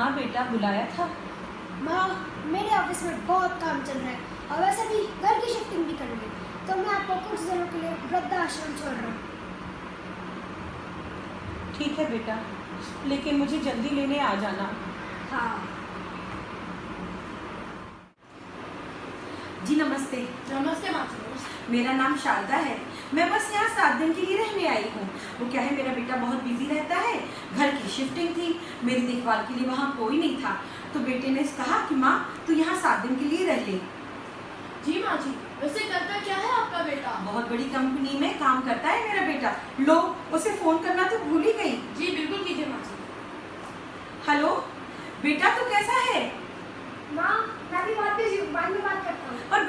हाँ बेटा, बुलाया था? माँ, मेरे ऑफिस में बहुत काम चल रहा है और वैसे भी घर की शिफ्टिंग भी करनी है, तो मैं आपको कुछ दिनों के लिए वृद्धाश्रम छोड़ रहा हूँ। ठीक है बेटा, लेकिन मुझे जल्दी लेने आ जाना। हाँ जी नमस्ते। नमस्ते माँ। मेरा नाम शारदा है। मैं बस यहाँ 7 दिन के लिए रहने आई हूँ। वो क्या है, मेरा बेटा बहुत बिजी रहता है, घर की शिफ्टिंग थी, मेरी देखभाल के लिए वहाँ कोई नहीं था, तो बेटे ने कहा कि माँ तू यहाँ 7 दिन के लिए रह ले। जी माँ जी, वैसे करता क्या है आपका बेटा? बहुत बड़ी कंपनी में काम करता है मेरा बेटा। लो, उसे फोन करना तो भूल ही गई। जी बिल्कुल कीजिए माँ जी। हेलो बेटा, तू कैसा है? माँ, मैं भी बहुत बिजी हूँ, बाद में बात करता हूँ। और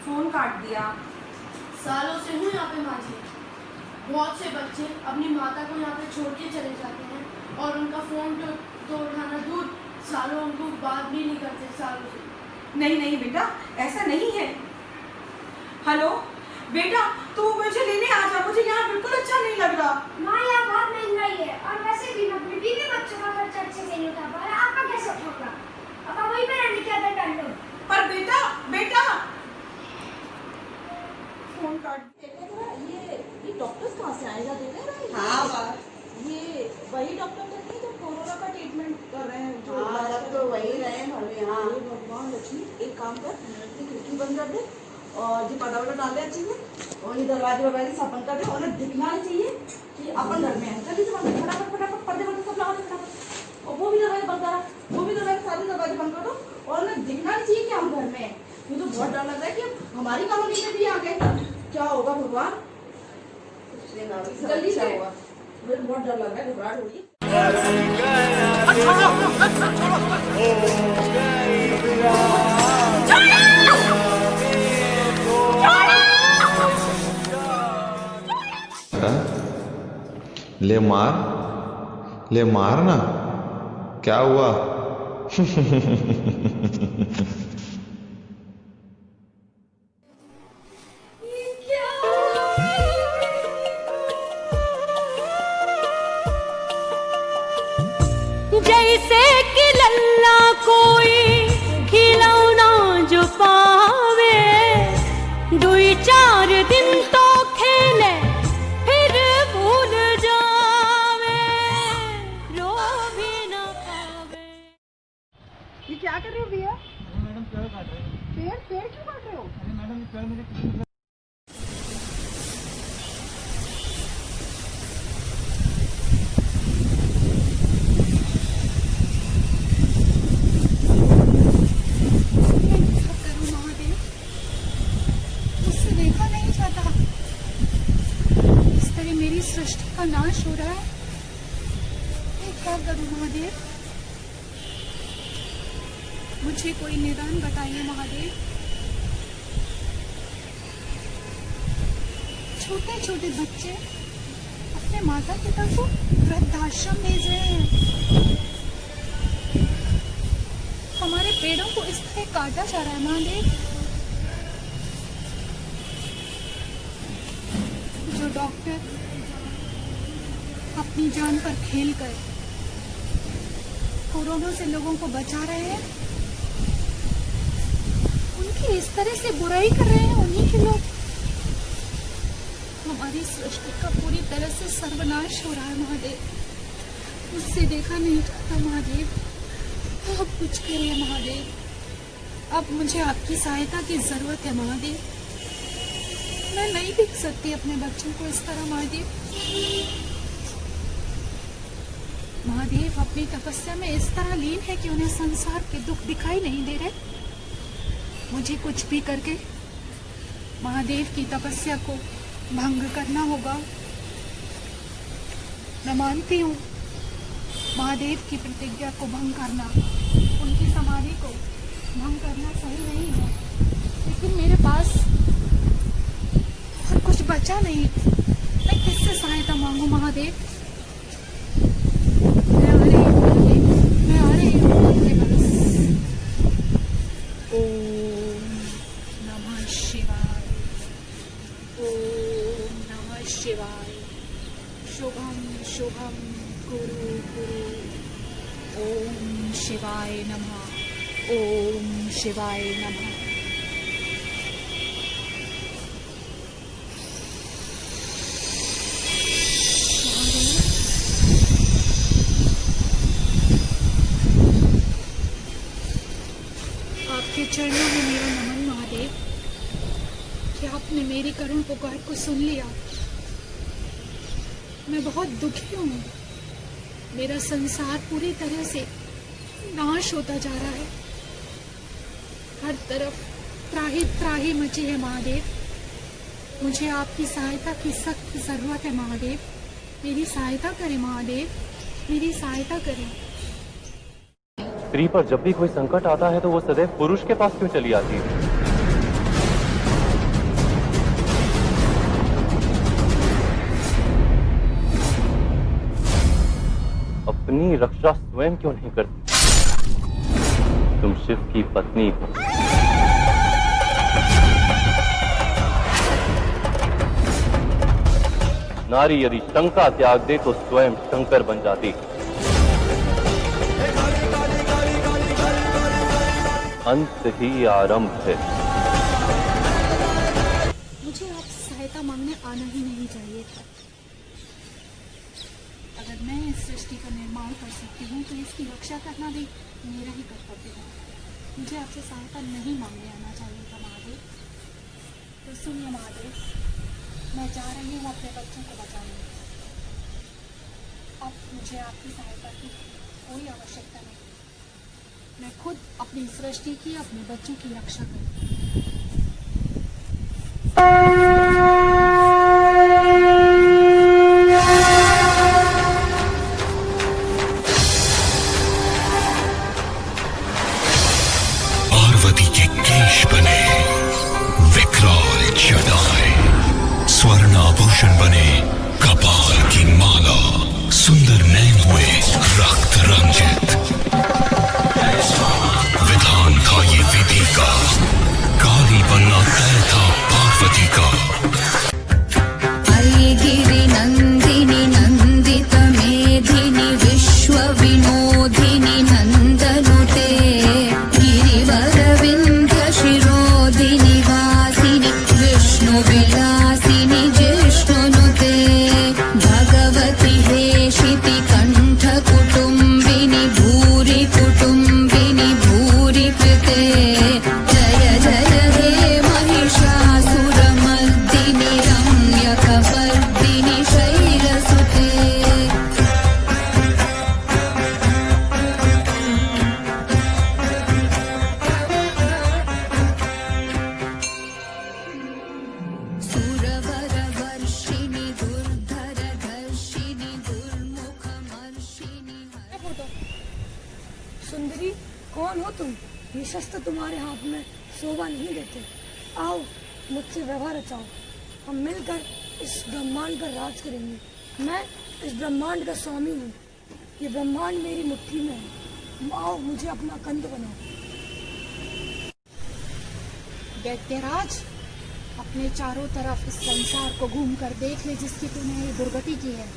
फोन काट दिया। सालों से हूँ यहाँ पे माँ जी। बहुत से बच्चे अपनी माता को यहाँ पे छोड़ के चले जाते हैं और उनका फोन तो उठाना दूर, सालों उनको बात भी नहीं करते सालों से। नहीं नहीं बेटा, ऐसा नहीं है। हेलो बेटा, तू मुझे लेने आ जा, मुझे यहाँ बिल्कुल अच्छा नहीं लग रहा। माँ, यहाँ बहुत महंगाई है और वैसे भी मैं अपने बीवी बच्चों का खर्चा अच्छे से नहीं उठा पा रहा, आपका कैसे उठाऊंगा? अब आप वहीं पे रहने की आदत डाल लो। पर बेटा बेटा फोन काट। ये डॉक्टर्स कहाँ से आएगा देख रहे हैं? हाँ ये वही डॉक्टर तो नहीं जो कोरोना का ट्रीटमेंट कर रहे हैं? जो सब तो वही रहे भले। हाँ, हे भगवान लक्ष्मी, एक काम कर, ये खिड़की बंद कर दे और जो पर्दा वर्दा डाल देना चाहिए और ये दरवाजे वगैरह सब बंद कर दे, उन्हें दिखना नहीं चाहिए कि अपन घर में है। जल्दी से बंद, फटाफट फटाफट पर्दे वर्दे सब लगा दो फटाफट, और वो भी दरवाजे बंद करा, वो भी दरवाजे, सारे दरवाजे बंद कर दो और उन्हें दिखना नहीं चाहिए कि हम घर में है। मुझे तो बहुत डर लग रहा है कि हमारी कॉलोनी में भी आ गए, क्या होगा भगवान। जल्दी से, मुझे बहुत डर लग रहा है, घबराहट हो रही है। ले मार ना, क्या हुआ? जैसे कि लल्ला कोई खिलौना जो पावे, 2-4 दिन तो खेले फिर भूल जावे, रो भी न पावे। ये क्या कर रहे हो भैया? मैडम पेड़ काट रहे हैं। पेड़ क्यों काट रहे हो? अरे मैडम, पेड़ मुझे मेरी सृष्टि का नाश हो रहा है। क्या करूं महादेव, मुझे कोई निदान बताइए महादेव। छोटे छोटे बच्चे अपने माता पिता को वृद्धाश्रम भेज रहे हैं, हमारे पेड़ों को इस तरह काटा जा रहा है महादेव। जो डॉक्टर अपनी जान पर खेल कर कोरोना से लोगों को बचा रहे हैं, उनकी इस तरह से बुराई कर रहे हैं उन्हीं के लोग। हमारी सृष्टि का पूरी तरह से सर्वनाश हो रहा है महादेव, उससे देखा नहीं जाता महादेव। आप कुछ करिए महादेव, अब मुझे आपकी सहायता की जरूरत है महादेव। मैं नहीं देख सकती अपने बच्चों को इस तरह महादेव। महादेव अपनी तपस्या में इस तरह लीन है कि उन्हें संसार के दुख दिखाई नहीं दे रहे। मुझे कुछ भी करके महादेव की तपस्या को भंग करना होगा। मैं मानती हूँ महादेव की प्रतिज्ञा को भंग करना, उनकी समाधि को भंग करना सही नहीं है, लेकिन मेरे पास और कुछ बचा नहीं। मैं किससे सहायता मांगू महादेव? मैं आ रही हूँ आपके पास। ओम नमः शिवाय, ओम नमः शिवाय। शुभम शुभम कुरु कुरु, ओम शिवाय नमः, ओम शिवाय नमः। आपके चरणों में मेरा नमन महादेव, कि आपने मेरी करुण पुकार को सुन लिया। मैं बहुत दुखी हूँ, मेरा संसार पूरी तरह से नाश होता जा रहा है। हर तरफ त्राही त्राही मची है महादेव। मुझे आपकी सहायता की सख्त जरूरत है महादेव। मेरी सहायता करें महादेव, मेरी सहायता करें। स्त्री पर जब भी कोई संकट आता है तो वो सदैव पुरुष के पास क्यों चली आती है? अपनी रक्षा स्वयं क्यों नहीं करती? तुम शिव की पत्नी हो। नारी यदि शंका त्याग दे तो स्वयं शंकर बन जाती। अंत ही आरंभ है। मुझे आप सहायता मांगने आना ही नहीं चाहिए था। अगर मैं इस सृष्टि का निर्माण कर सकती हूँ तो इसकी रक्षा करना भी मेरा ही कर्तव्य है। मुझे आपसे सहायता नहीं मांगने आना चाहिए था महादेव। तो सुनिए महादेव, मैं जा रही हूँ अपने बच्चों को बचाने। अब मुझे आपकी सहायता की कोई आवश्यकता नहीं। मैं खुद अपनी सृष्टि की, अपने बच्चों की रक्षा करूँ। पार्वती के केश बने विकराल जटाएं, स्वर्णाभूषण बने कपाल की माला, सुंदर नयन हुए रक्त रंजित। विधान था ये विधि का, काली बनना तय था पार्वती का। गिरि नंदिनी नंदित मेधिनी विश्व विनोदिनी नंदनुते, गिरिवर विंध्य शिरोधिनी वासिनी विष्णु विलासिनी जिष्णुनुते, भगवती हेशिति कंठ कुटुंबिनी भूरि कुटुंबिनी भूरि कृते, जय जय हे महिषासुरमर्दिनी रम्यकपर्दिनी शैलसुते। सुरवरवर्षिणि दुर्धरधर्षिणि दुर्मुखमर्षिणि। सुंदरी, कौन हो तुम? ये शस्त्र तुम्हारे हाथ में शोभा नहीं देते। आओ मुझसे व्यवहार रचाओ, हम मिलकर इस ब्रह्मांड पर राज करेंगे। मैं इस ब्रह्मांड का स्वामी हूँ, ये ब्रह्मांड मेरी मुट्ठी में है। आओ मुझे अपना कंद बनाओ। दैत्यराज, अपने चारों तरफ इस संसार को घूम कर देख ले जिसकी तूने ये दुर्गति की है।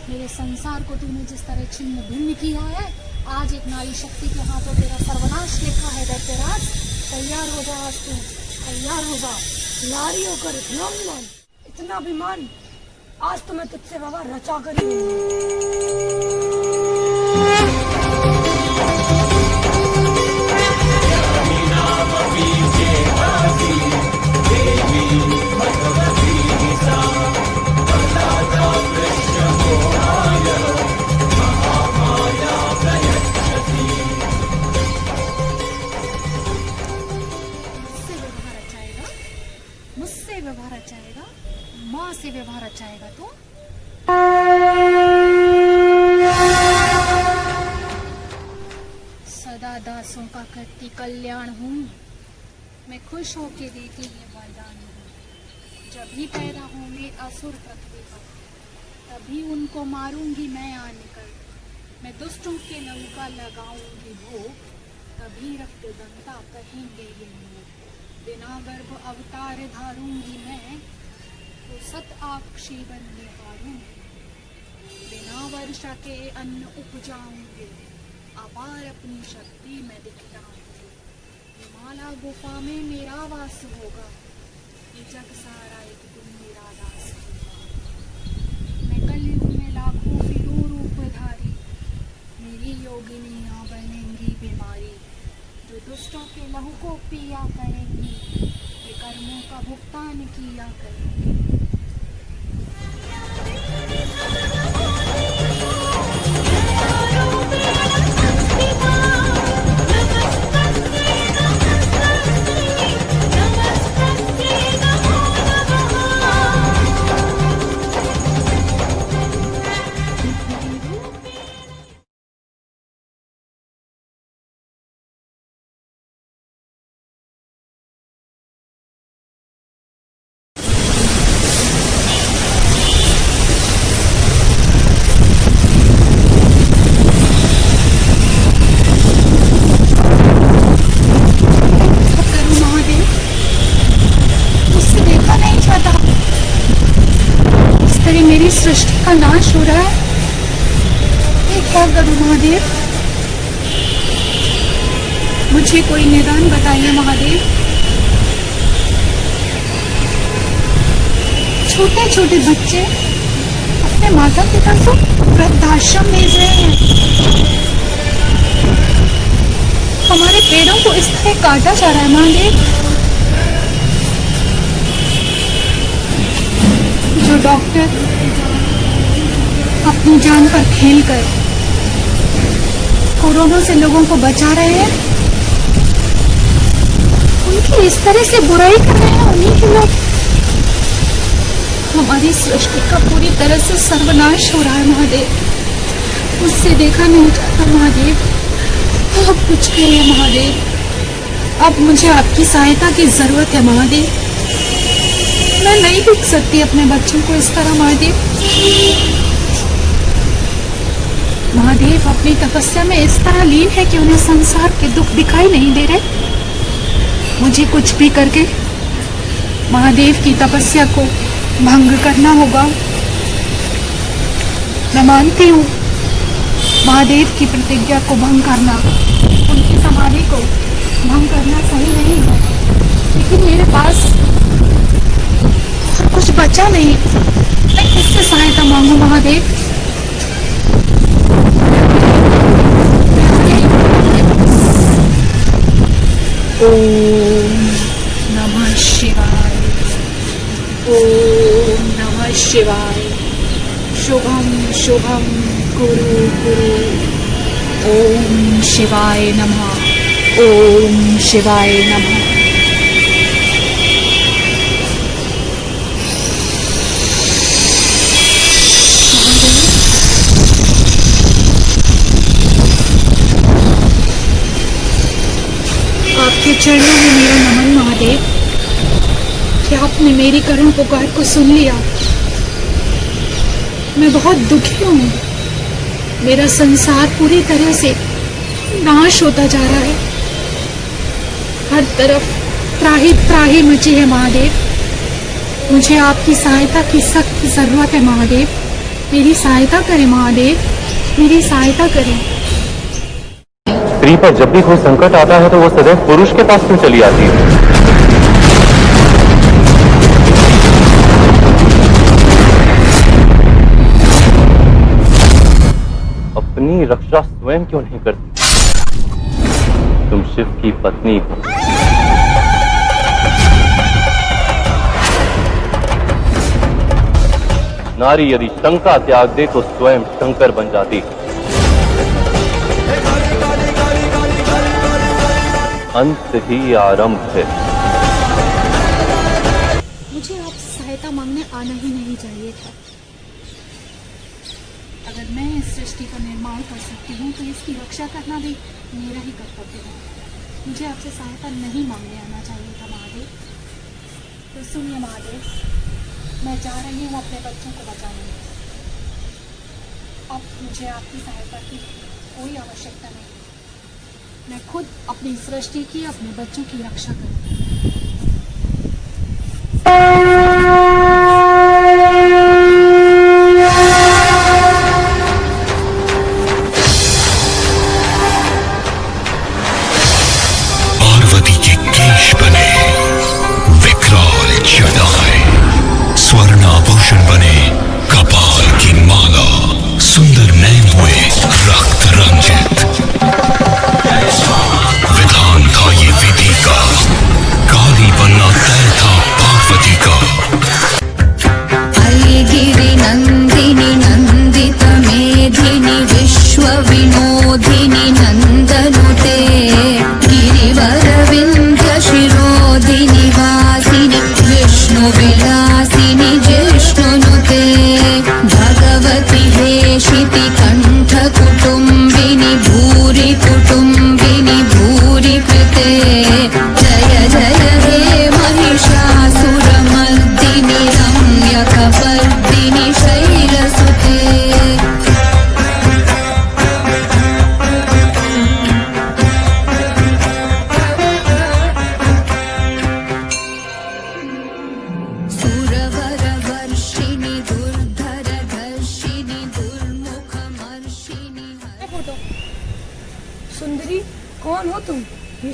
मेरे संसार को तूने जिस तरह छिन्न भिन्न किया है, आज एक नारी शक्ति के हाथों तेरा सर्वनाश लिखा है। दैत्यराज, तैयार हो जा, आज तू तैयार हो जा। नारी होकर इतना अभिमान, इतना अभिमान, आज तो मैं तुझसे व्यवहार रचा कर ही मुझसे व्यवहार रचाएगा, माँ से व्यवहार रचाएगा तो सदा दासों का करती कल्याण हूँ। मैं खुश होके देती ये वरदान हूँ। जब भी पैदा होंगे असुर पृथ्वी पर, तभी उनको मारूंगी मैं आ निकल। मैं दुष्टों के लंका लगाऊंगी भोग, तभी रक्त दंता कहेंगे ये लोग। बिना गर्भ अवतार धारूंगी मैं, तो सत आप क्षीवन में हारूंगी। बिना वर्षा के अन्न उपजाऊंगे, अपार अपनी शक्ति मैं दिखलाऊंगी। हिमालय गुफा में मेरा वास होगा, ये जग सारा एक दिन मेरा दास होगा। मैं कलयुग में लाखों फिरूं रूपधारी, मेरी योगिनियाँ बनेंगी बीमारी। जो दुष्टों के लहू को पिया करेंगी, ये कर्मों का भुगतान किया करेंगी। मेरी सृष्टि का नाश हो रहा है, ये क्या करूं महादेव? मुझे कोई निदान बताइए महादेव। छोटे छोटे बच्चे अपने माता पिता को वृद्धाश्रम भेज रहे हैं। हमारे पेड़ों को इस तरह काटा जा रहा है महादेव। जो डॉक्टर अपनी जान पर खेलकर कोरोना से लोगों को बचा रहे हैं, उनकी इस तरह से बुराई कर रहे हैं उन्हीं के लोग। हमारी सृष्टि का पूरी तरह से सर्वनाश हो रहा है महादेव, उससे देखा नहीं जाता महादेव। अब कुछ करिए महादेव, अब मुझे आपकी सहायता की जरूरत है महादेव। मैं नहीं देख सकती अपने बच्चों को इस तरह महादेव। महादेव अपनी तपस्या में इस तरह लीन है कि उन्हें संसार के दुख दिखाई नहीं दे रहे। मुझे कुछ भी करके महादेव की तपस्या को भंग करना होगा। मैं मानती हूँ महादेव की प्रतिज्ञा को भंग करना, उनकी समाधि को भंग करना सही नहीं है, लेकिन मेरे पास कुछ बचा नहीं। मैं किससे सहायता मांगू महादेव? ओम नमः शिवाय, ओम नमः शिवाय। शुभम शुभम कुरु कुरु। ओम शिवाय नमः, ओम शिवाय नमः। आपके चरणों में मेरा नमन महादेव, कि आपने मेरी करुण पुकार को सुन लिया। मैं बहुत दुखी हूँ, मेरा संसार पूरी तरह से नाश होता जा रहा है। हर तरफ त्राही त्राही मची है महादेव। मुझे आपकी सहायता की सख्त जरूरत है महादेव। मेरी सहायता करें महादेव, मेरी सहायता करें। स्त्री पर जब भी कोई संकट आता है तो वो सदैव पुरुष के पास क्यों चली आती है? अपनी रक्षा स्वयं क्यों नहीं करती? तुम शिव की पत्नी हो। नारी यदि शंका त्याग दे तो स्वयं शंकर बन जाती। अंत ही आरंभ है। मुझे आप सहायता मांगने आना ही नहीं चाहिए था। अगर मैं इस सृष्टि का निर्माण कर सकती हूँ तो इसकी रक्षा करना भी मेरा ही कर्तव्य है। मुझे आपसे सहायता नहीं मांगने आना चाहिए था महादेव। तो सुनिए महादेव, मैं जा रही हूँ अपने बच्चों को बचाने। अब मुझे आपकी सहायता की कोई आवश्यकता नहीं। मैं खुद अपनी सृष्टि की, अपने बच्चों की रक्षा करूँगी।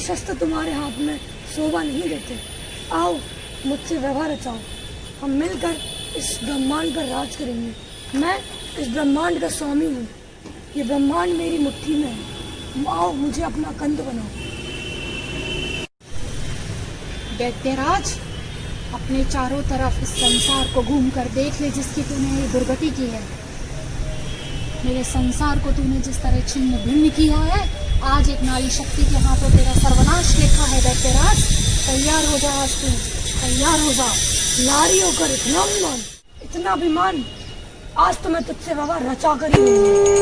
शस्त्र तुम्हारे हाथ में शोभा नहीं देते। आओ मुझसे व्यवहार रचाओ, हम मिलकर इस ब्रह्मांड पर राज करेंगे। मैं इस ब्रह्मांड का स्वामी हूँ, ये ब्रह्मांड मेरी मुट्ठी में है। आओ मुझे अपना कंद बनाओ। दैत्यराज, अपने चारों तरफ इस संसार को घूम कर देख ले जिसकी तूने ये दुर्गति की है। मेरे संसार को तूने जिस तरह छिन्न भिन्न किया है, आज एक नारी शक्ति के हाथों तेरा सर्वनाश लिखा है। दैत्यराज, तैयार हो जा, आज तू तैयार हो जा। नारी होकर इतना अभिमान, इतना अभिमान, आज तो मैं तुझसे व्यवहार रचा कर ही रहूंगी।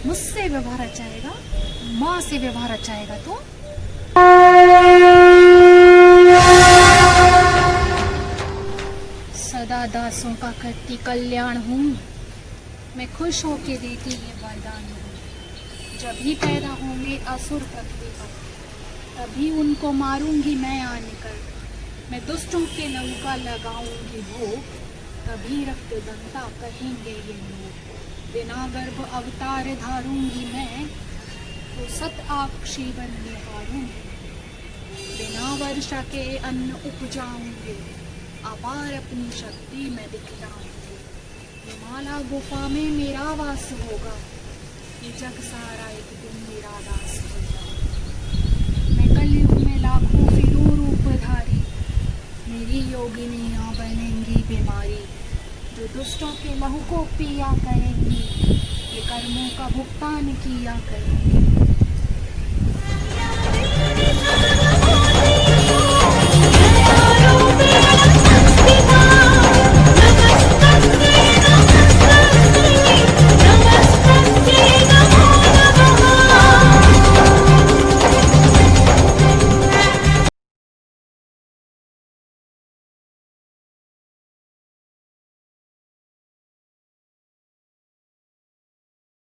मुझसे व्यवहार रचाएगा, माँ से व्यवहार रचाएगा तो सदा दासों का करती कल्याण हूँ। मैं खुश होके देती ये वरदान हूँ। जब भी पैदा होंगे असुर पृथ्वी पर, तभी उनको मारूंगी मैं आकर। मैं दुष्टों के लंका लगाऊंगी भोग, तभी रक्त दंता कहेंगे ये लोग। बिना गर्भ अवतार धारूंगी मैं, तो सत आक्षी बन निहारूंगी। बिना वर्षा के अन्न उपजाऊंगी, अपार अपनी शक्ति मैं दिखलाऊंगी। हिमालय गुफा में मेरा वास होगा, ये जग सारा एक दिन मेरा दास होगा। मैं कलयुग में लाखों फिरूं रूपधारी, मेरी योगिनियाँ बनेंगी बीमारी। जो दुष्टों के लहू को पिया करेंगी, ये कर्मों का भुगतान किया करेंगी। प्यारों में